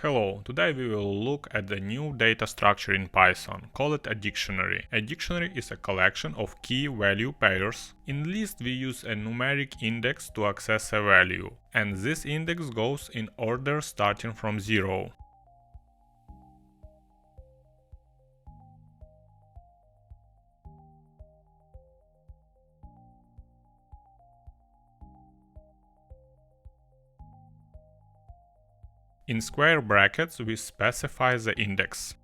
Hello, today we will look at the new data structure in Python, call it a dictionary. A dictionary is a collection of key-value pairs. In list we use a numeric index to access a value, and this index goes in order starting from 0. In square brackets we specify the index.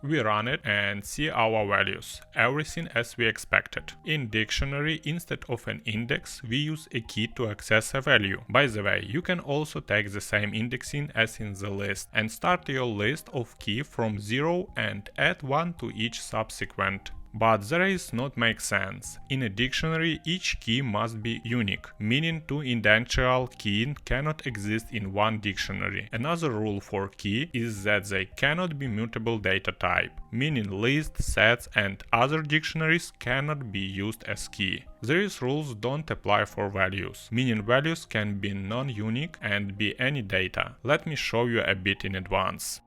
We run it and see our values, everything as we expected. In dictionary, instead of an index, we use a key to access a value. By the way, you can also take the same indexing as in the list and start your list of key from 0 and add 1 to each subsequent. But this not make sense. In a dictionary, each key must be unique, meaning two identical keys cannot exist in one dictionary. Another rule for key is that they cannot be mutable data type, meaning lists, sets and other dictionaries cannot be used as key. These rules don't apply for values, meaning values can be non-unique and be any data. Let me show you a bit in advance.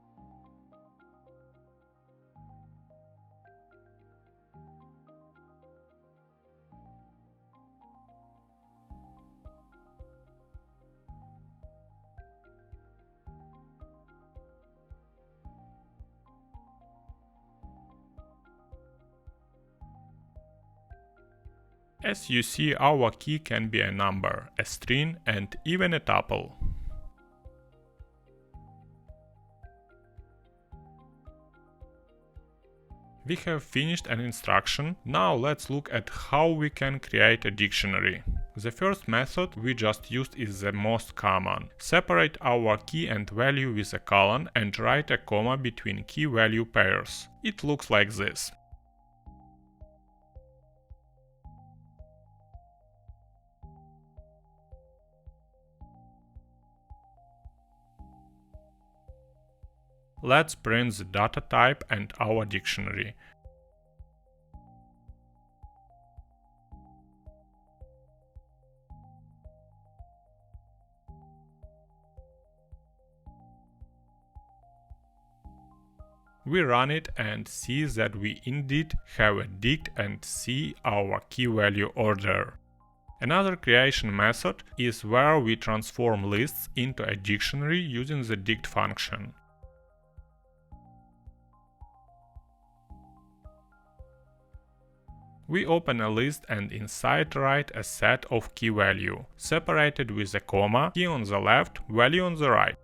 As you see, our key can be a number, a string and even a tuple. We have finished an instruction, now let's look at how we can create a dictionary. The first method we just used is the most common. Separate our key and value with a colon and write a comma between key-value pairs. It looks like this. Let's print the data type and our dictionary. We run it and see that we indeed have a dict and see our key value order. Another creation method is where we transform lists into a dictionary using the dict function. We open a list and inside write a set of key value, separated with a comma, key on the left, value on the right.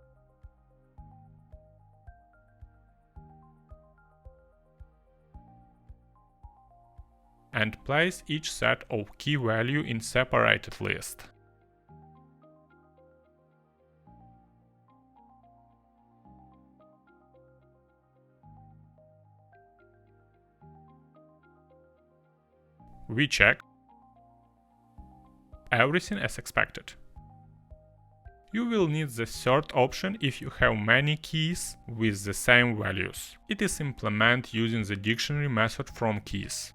And place each set of key value in separated list. We check. Everything as expected. You will need the third option if you have many keys with the same values. It is implemented using the dictionary method from keys.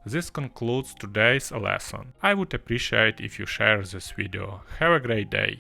This concludes today's lesson. I would appreciate if you share this video. Have a great day!